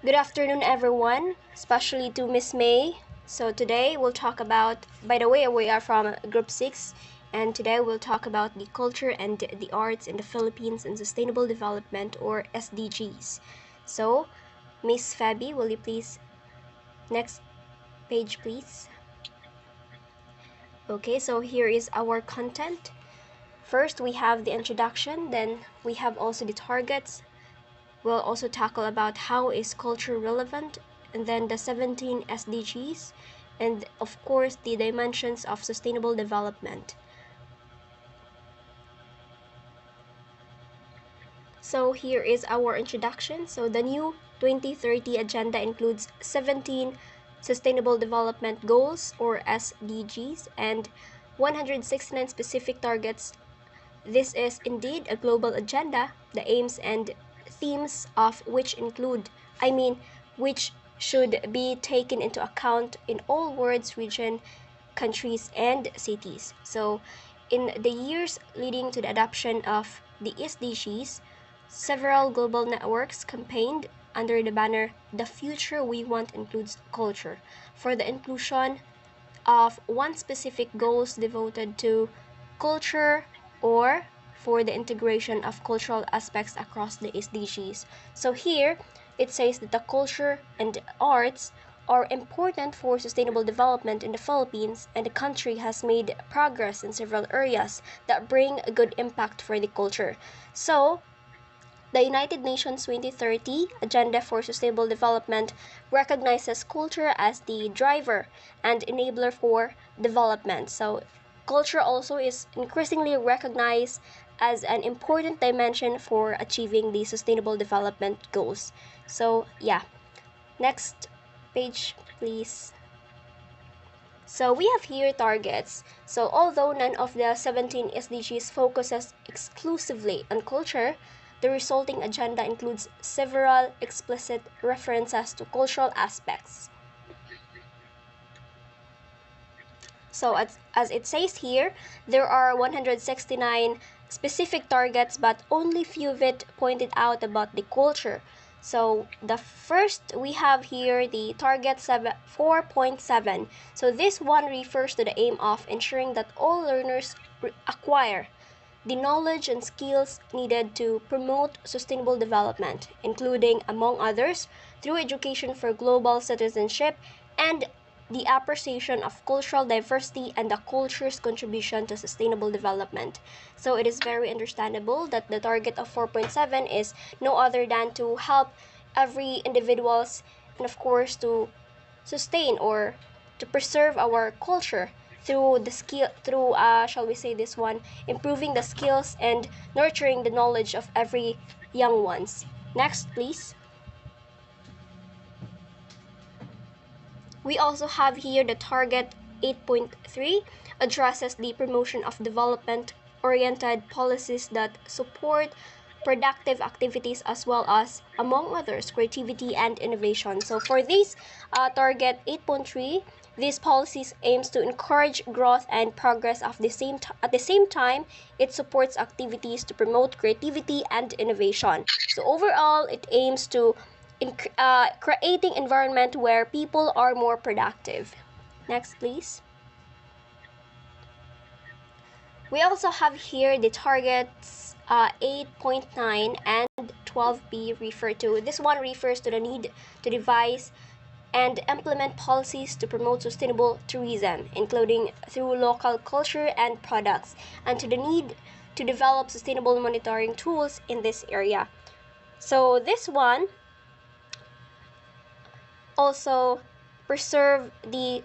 Good afternoon, everyone, especially to Miss May. So today we'll talk about, by the way, we are from Group 6, and today we'll talk about the culture and the arts in the Philippines and sustainable development, or SDGs. So, Miss Fabi, will you please, next page please. Okay, so here is our content. First, we have the introduction, then we have also the targets. We'll also tackle about how is culture relevant, and then the 17 SDGs, and of course the dimensions of sustainable development. So here is our introduction. So the new 2030 agenda includes 17 sustainable development goals, or SDGs, and 169 specific targets. This is indeed a global agenda. The aims and themes of which which should be taken into account in all worlds, region, countries, and cities. So, in the years leading to the adoption of the SDGs, several global networks campaigned under the banner "The Future We Want Includes Culture" for the inclusion of one specific goals devoted to culture, or for the integration of cultural aspects across the SDGs. So here, it says that the culture and arts are important for sustainable development in the Philippines, and the country has made progress in several areas that bring a good impact for the culture. So, the United Nations 2030 Agenda for Sustainable Development recognizes culture as the driver and enabler for development. So, culture also is increasingly recognized as an important dimension for achieving the sustainable development goals. So, yeah. Next page, please. So we have here targets. So although none of the 17 SDGs focuses exclusively on culture, the resulting agenda includes several explicit references to cultural aspects. So as it says here, there are 169 specific targets, but only few of it pointed out about the culture. So the first we have here the target 4.7. So this one refers to the aim of ensuring that all learners acquire the knowledge and skills needed to promote sustainable development, including, among others, through education for global citizenship and the appreciation of cultural diversity and the culture's contribution to sustainable development. So it is very understandable that the target of 4.7 is no other than to help every individuals, and of course to sustain or to preserve our culture through the skill, through shall we say this one, improving the skills and nurturing the knowledge of every young ones. Next please. We also have here the target 8.3 addresses the promotion of development-oriented policies that support productive activities as well as, among others, creativity and innovation. So for this target 8.3, these policies aims to encourage growth and progress at the same time, it supports activities to promote creativity and innovation. So overall, it aims to creating environment where people are more productive. Next, please. We also have here the targets 8.9 and 12B refer to. This one refers to the need to devise and implement policies to promote sustainable tourism, including through local culture and products, and to the need to develop sustainable monitoring tools in this area. So this one also preserve and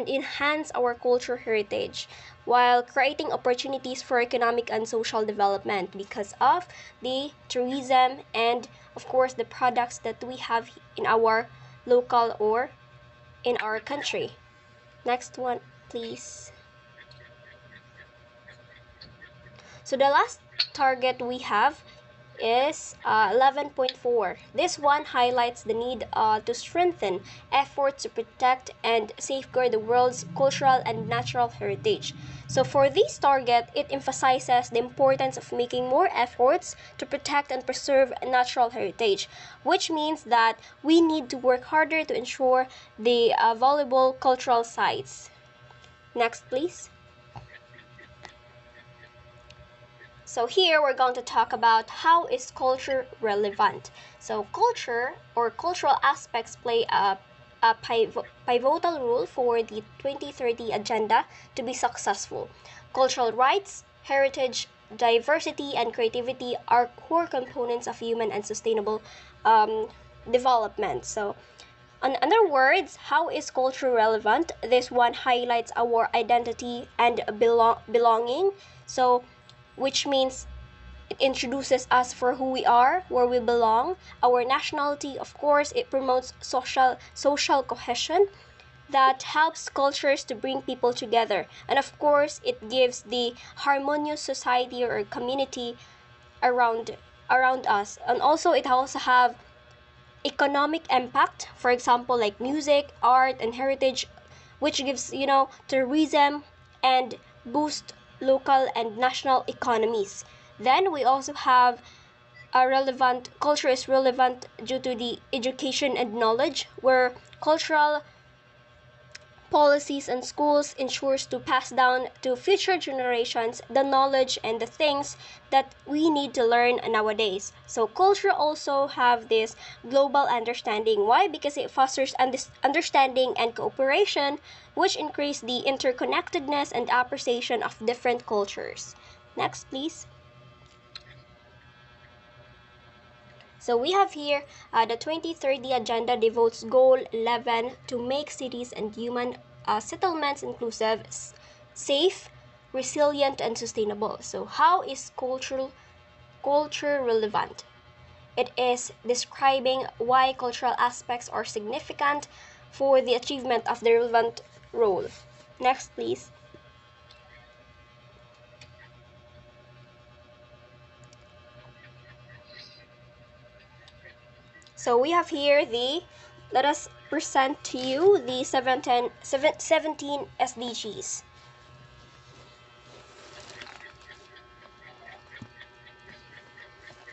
enhance our culture heritage while creating opportunities for economic and social development because of the tourism and of course the products that we have in our local or in our country. Next one please. So the last target we have is 11.4. This one highlights the need to strengthen efforts to protect and safeguard the world's cultural and natural heritage. So for this target, it emphasizes the importance of making more efforts to protect and preserve natural heritage, which means that we need to work harder to ensure the valuable cultural sites. Next, please. So here we're going to talk about how is culture relevant. So culture or cultural aspects play a pivotal role for the 2030 agenda to be successful. Cultural rights, heritage, diversity, and creativity are core components of human and sustainable development. So in other words, how is culture relevant? This one highlights our identity and belonging. So which means it introduces us for who we are, where we belong, our nationality. Of course, it promotes social cohesion that helps cultures to bring people together. And of course, it gives the harmonious society or community around us. And also it also have economic impact, for example, like music, art, and heritage, which gives, tourism and boost local and national economies. Then we also have a relevant culture is relevant due to the education and knowledge, where cultural policies and schools ensures to pass down to future generations the knowledge and the things that we need to learn nowadays. So culture also have this global understanding. Why? Because it fosters understanding and cooperation, which increase the interconnectedness and appreciation of different cultures. Next, please. So we have here the 2030 Agenda devotes Goal 11 to make cities and human settlements inclusive, safe, resilient, and sustainable. So how is culture relevant? It is describing why cultural aspects are significant for the achievement of the relevant role. Next, please. So we have here let us present to you the 17 SDGs.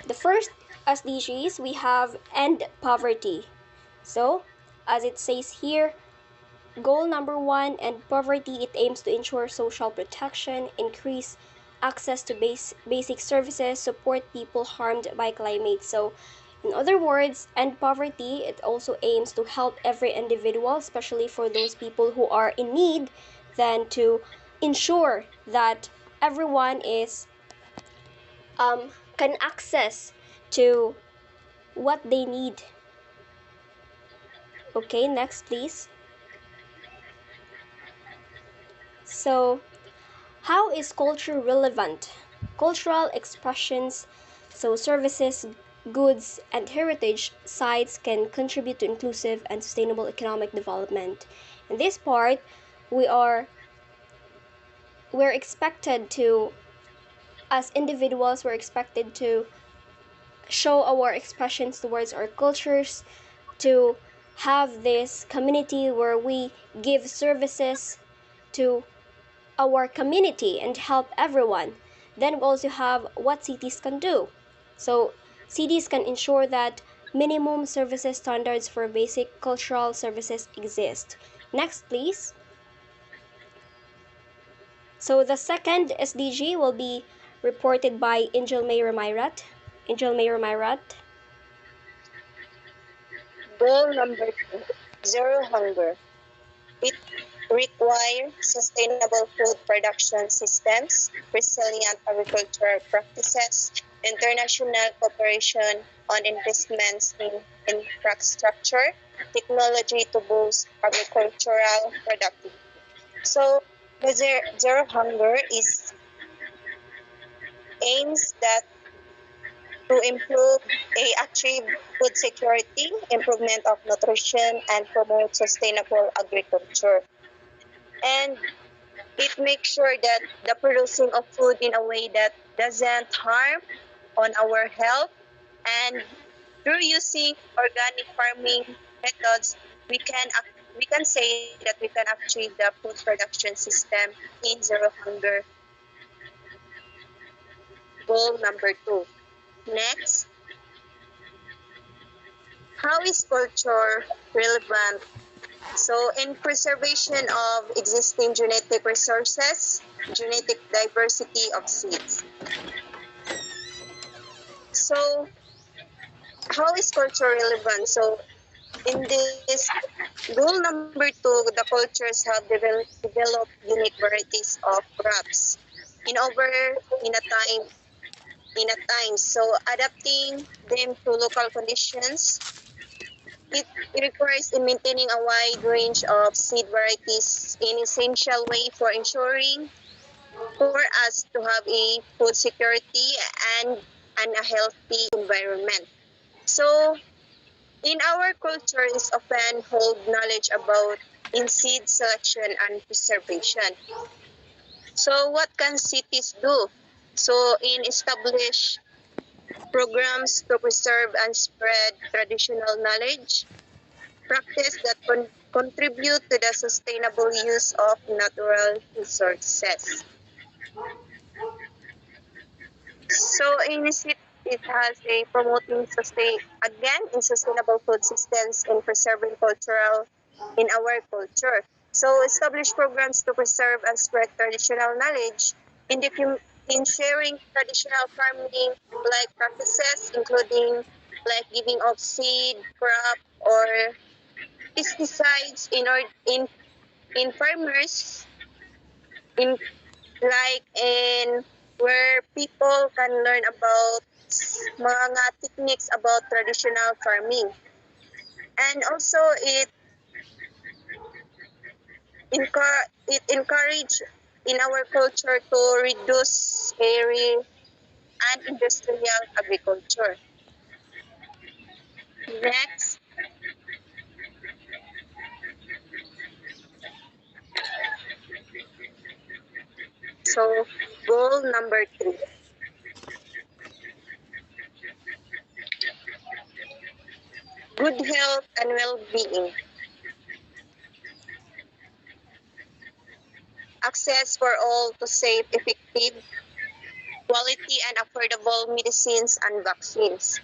The first SDGs, we have end poverty. So, as it says here, goal number 1, end poverty. It aims to ensure social protection, increase access to basic services, support people harmed by climate. So, in other words, end poverty, it also aims to help every individual, especially for those people who are in need, then to ensure that everyone is can access to what they need. Okay, next please. So, how is culture relevant? Cultural expressions, so services, goods, and heritage sites can contribute to inclusive and sustainable economic development. In this part, we're expected to, as individuals, we're expected to show our expressions towards our cultures, to have this community where we give services to our community and help everyone. Then we also have what cities can do. So cities can ensure that minimum services standards for basic cultural services exist. Next, please. So the second SDG will be reported by Angel May Ramirat. Angel May Ramirat. Goal number 2, zero hunger. It requires sustainable food production systems, resilient agricultural practices, international cooperation on investments in infrastructure, technology to boost agricultural productivity. So, the zero hunger is aims that to achieve food security, improvement of nutrition, and promote sustainable agriculture. And it makes sure that the producing of food in a way that doesn't harm on our health And through using organic farming methods, we can we can say that we can achieve the food production system in zero hunger. Goal number 2. Next, how is culture relevant? So, in preservation of existing genetic resources, genetic diversity of seeds. So, how is culture relevant? So, in this goal number 2, the cultures have developed unique varieties of crops in over in a time in a time. So, adapting them to local conditions, it requires in maintaining a wide range of seed varieties in essential way for ensuring for us to have a food security and, and a healthy environment. So, in our culture is often hold knowledge about in seed selection and preservation. So, what can cities do? So, in establish programs to preserve and spread traditional knowledge, practice that contribute to the sustainable use of natural resources. So it has a promoting sustainable food systems and preserving cultural in our culture. So establish programs to preserve and spread traditional knowledge in the in sharing traditional farming like practices, including like giving of seed, crop, or pesticides in farmers in in where people can learn about mga techniques about traditional farming. And also it encourage in our culture to reduce area and industrial agriculture. Next, so goal number 3. Good health and well-being. Access for all to safe, effective, quality and affordable medicines and vaccines.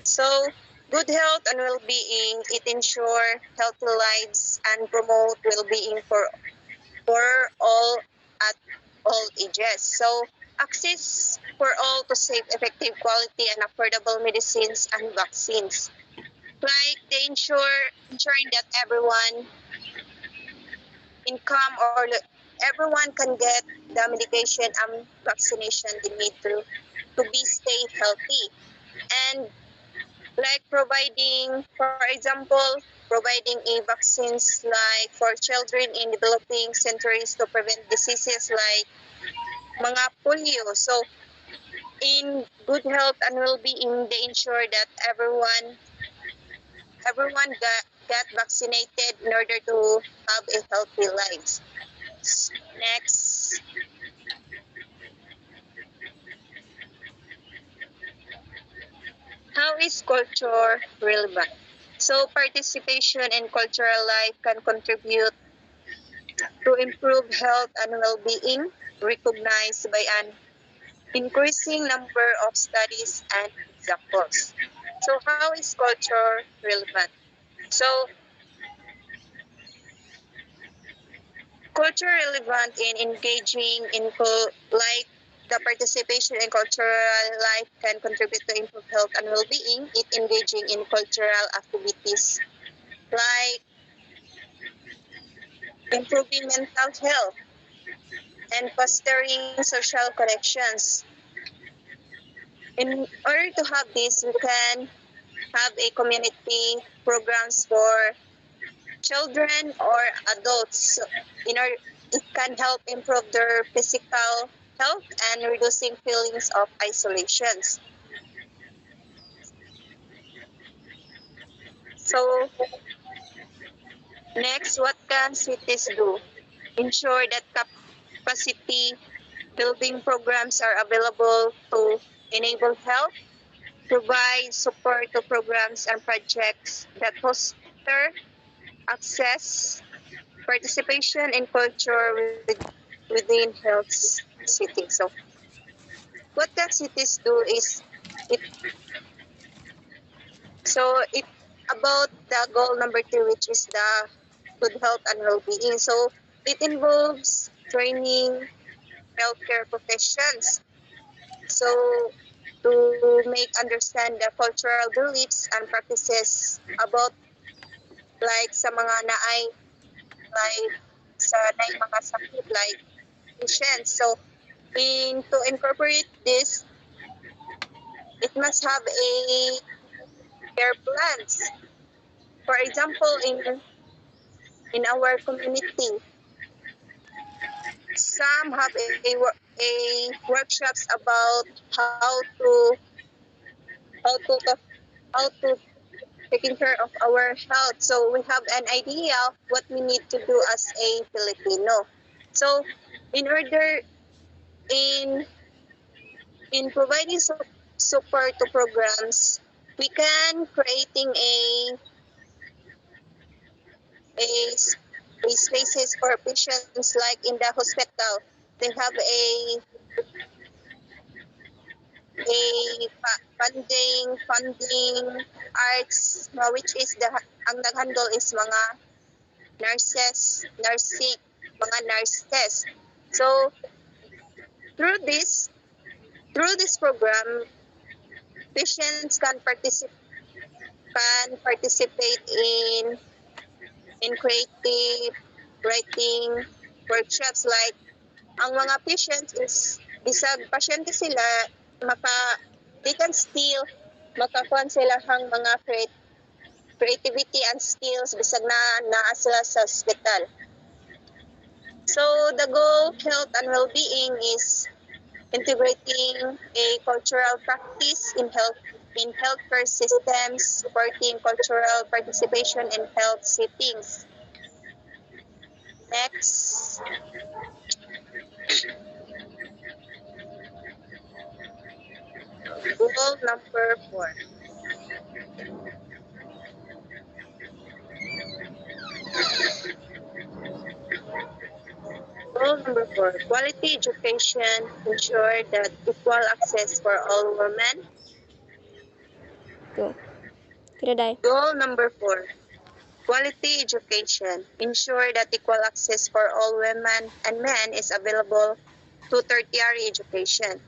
So, good health and well-being, it ensure healthy lives and promote well-being for all at all ages. So, access for all to safe, effective, quality, and affordable medicines and vaccines. Like they ensuring that everyone income or everyone can get the medication and vaccination they need to be stay healthy. And like providing, for example, providing a vaccines like for children in developing countries to prevent diseases like mga polio. So, in good health and well-being, they ensure that everyone got vaccinated in order to have a healthy life. Next, how is culture relevant? So, participation in cultural life can contribute to improve health and well-being, recognized by an increasing number of studies and examples. So, how is culture relevant? So, culture relevant in engaging in like the participation in cultural life can contribute to improve health and well-being. It engaging in cultural activities like improving mental health and fostering social connections. In order to have this, we can have a community programs for children or adults. In order, it can help improve their physical health and reducing feelings of isolations. So next, what can cities do? Ensure that capacity Building programs are available to enable health, provide support to programs and projects that foster access, participation, and culture within health settings. So, what the cities do is it. So it about the goal number 2, which is the good health and well-being. So it involves training healthcare professions. So to make understand the cultural beliefs and practices about like sa mga naay like sa naay mga sakit like patients. So to incorporate this, it must have a care plans. For example, in our community, some have a workshops about how to how to taking care of our health. So we have an idea of what we need to do as a Filipino. So in order in providing support to programs, we can creating a a spaces for patients like in the hospital. They have funding arts which is ang naghandle is mga mga nurses. So through this program, patients can participate in creative writing workshops like ang mga patients is bisag pasyente sila they can still makakuan sila hang mga creativity and skills bisag naa sila sa hospital. So the goal health and well-being is integrating a cultural practice in healthcare systems, supporting cultural participation in health settings. Next. Goal number 4. Goal number 4. Quality education ensure that equal access for all women. Go. Kiraday. Goal number 4. Quality education ensure that equal access for all women and men is available to tertiary education.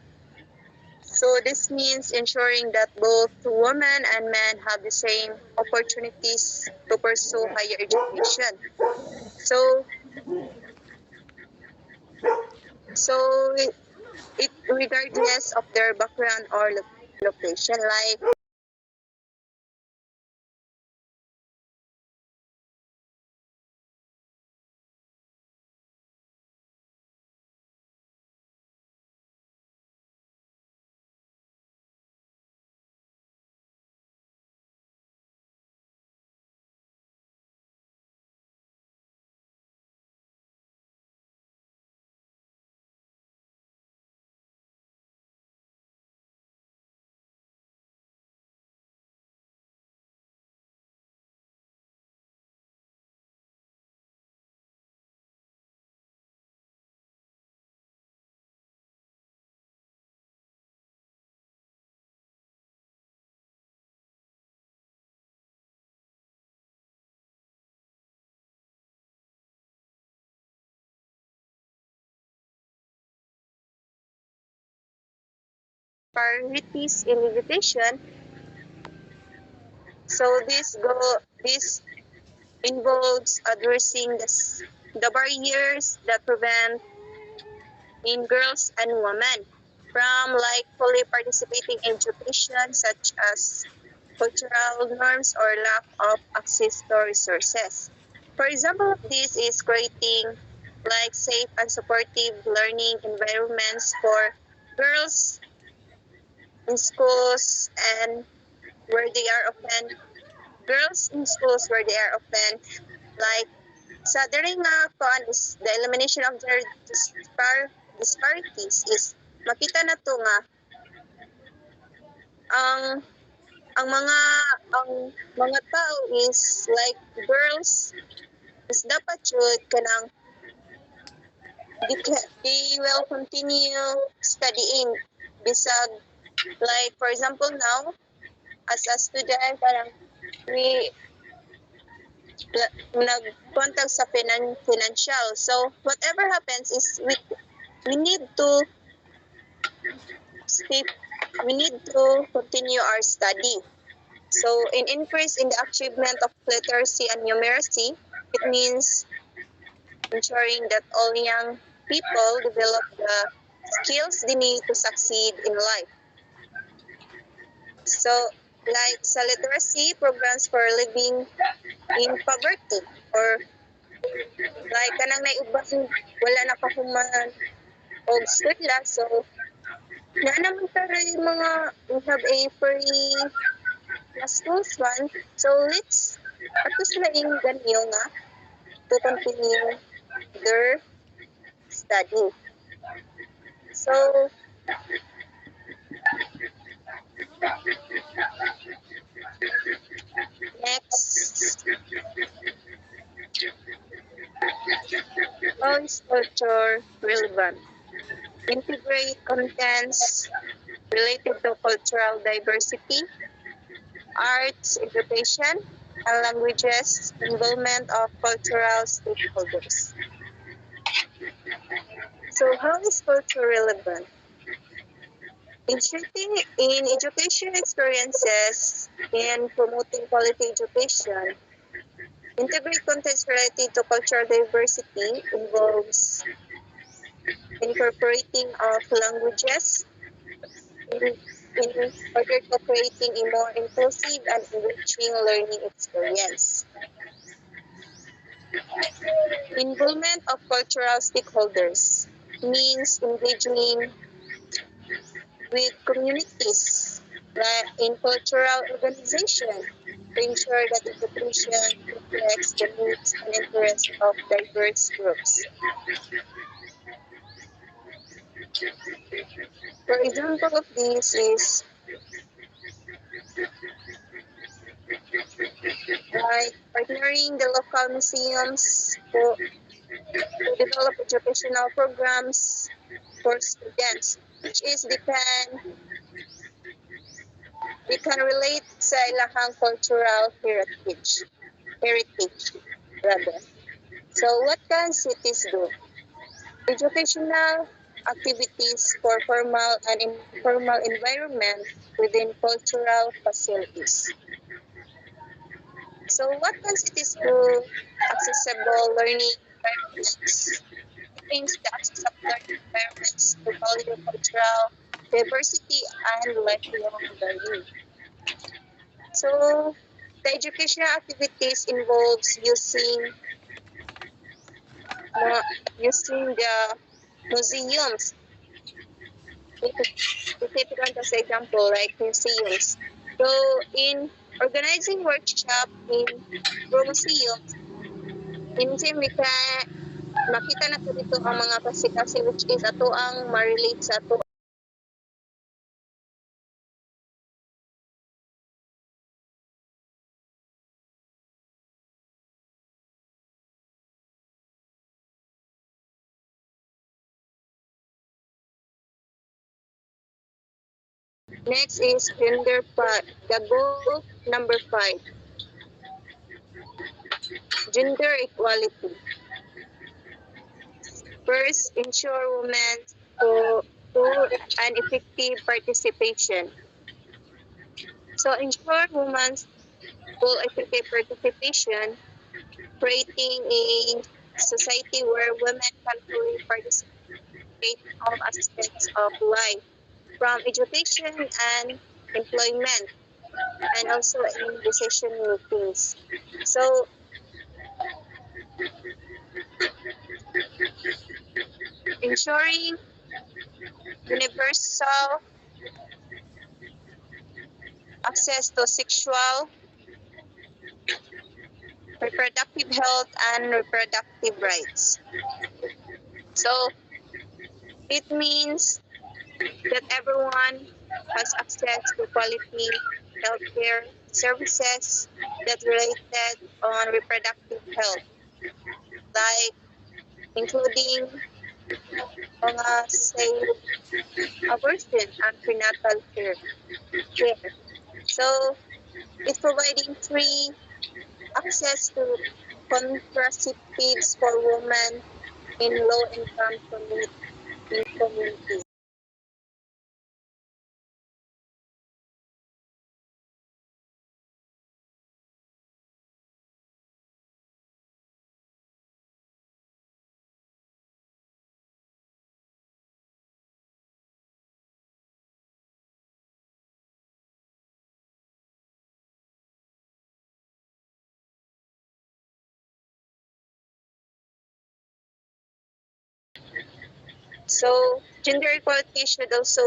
So this means ensuring that both women and men have the same opportunities to pursue higher education. So it regardless of their background or location, like priorities in education. So this involves addressing the barriers that prevent in girls and women from like fully participating in education, such as cultural norms or lack of access to resources. For example of this is creating like safe and supportive learning environments for girls in schools and where they are often girls in schools where they are often like sa diri nga kuan is the elimination of gender disparities is makita na to nga ang ang mga ang mga tao is like girls is dapat jud kanang they will continue studying bisag like for example now as a student parang we nag-contact sa financial, so whatever happens is we need to stay, we need to continue our study. So in increase in the achievement of literacy and numeracy, it means ensuring that all young people develop the skills they need to succeed in life. So, like sa literacy, programs for living in poverty or like kanang naibang wala na kahuman og eskwela. So, na naman tayo mga we have a free schools one. So, let's ato sila yung ganyo nga to continue their study. So, next, how is culture relevant? Integrate contents related to cultural diversity, arts, education, and languages, involvement of cultural stakeholders. So how is culture relevant? Inserting in education experiences and promoting quality education, integrate contents related to cultural diversity involves incorporating of languages in order to creating a more inclusive and enriching learning experience. Involvement of cultural stakeholders means engaging with communities in cultural organization to ensure that education reflects the needs and interests of diverse groups. For example of this is like partnering the local museums to develop educational programs for students, which is they can relate sa ilahang cultural heritage rather. So what can cities do? Educational activities for formal and informal environment within cultural facilities. So what can cities do? Accessible learning environments. It means the accessible learning environments to value cultural diversity and lifelong learning. So the educational activities involves using the museums. We take it as an example, like museums. So in organizing workshop in museums, minsan makita na to dito ang mga kasi which is ato ang ma-relate sa ato. Next is the goal number 5. Gender equality. First, ensure women's full and effective participation. So ensure women's full effective participation, creating a society where women can fully participate in all aspects of life, from education and employment, and also in decision makings. So ensuring universal access to sexual, reproductive health, and reproductive rights. So It means that everyone has access to quality healthcare services that related on reproductive health, like including mga safe abortion and prenatal care. So it's providing free access to contraceptives for women in low-income communities. So gender equality should also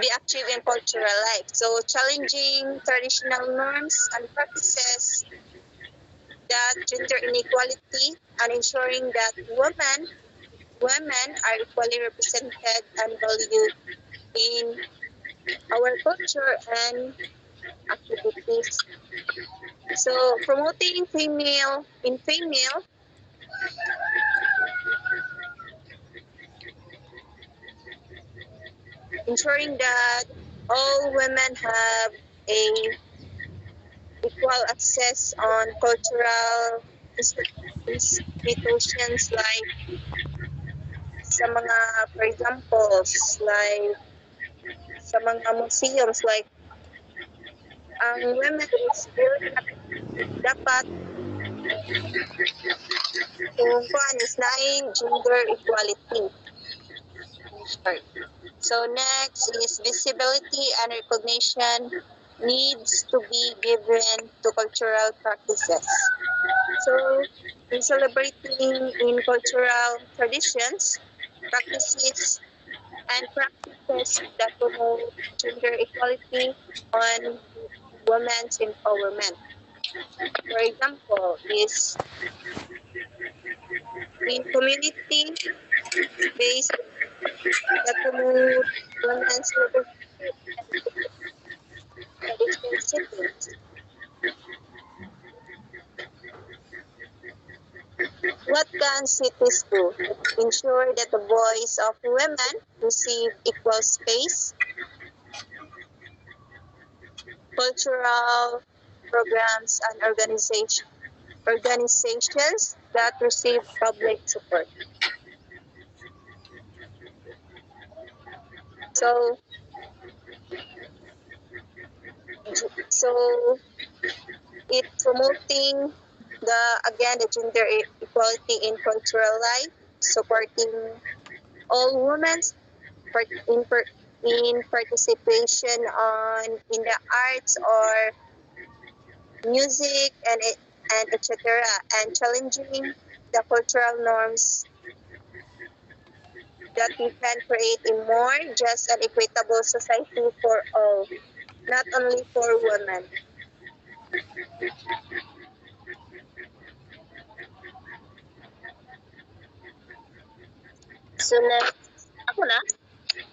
be achieved in cultural life. So challenging traditional norms and practices that gender inequality and ensuring that women are equally represented and valued in our culture and activities. So promoting female, ensuring that all women have a equal access on cultural institutions like sa mga, for examples, like sa mga museums, like ang women is really dapat kung kuan is naing gender equality. So next is visibility and recognition needs to be given to cultural practices. So in celebrating in cultural traditions, practices and practices that promote gender equality on women's empowerment. For example, is in community-based that promote women's traditional settings. What can cities do? Ensure that the voice of women receive equal space, cultural programs and organizations that receive public support. So, so it promoting the gender equality in cultural life, supporting all women in participation in the arts or music and etc. and challenging the cultural norms that we can create a more just and equitable society for all, not only for women. So next, ako na.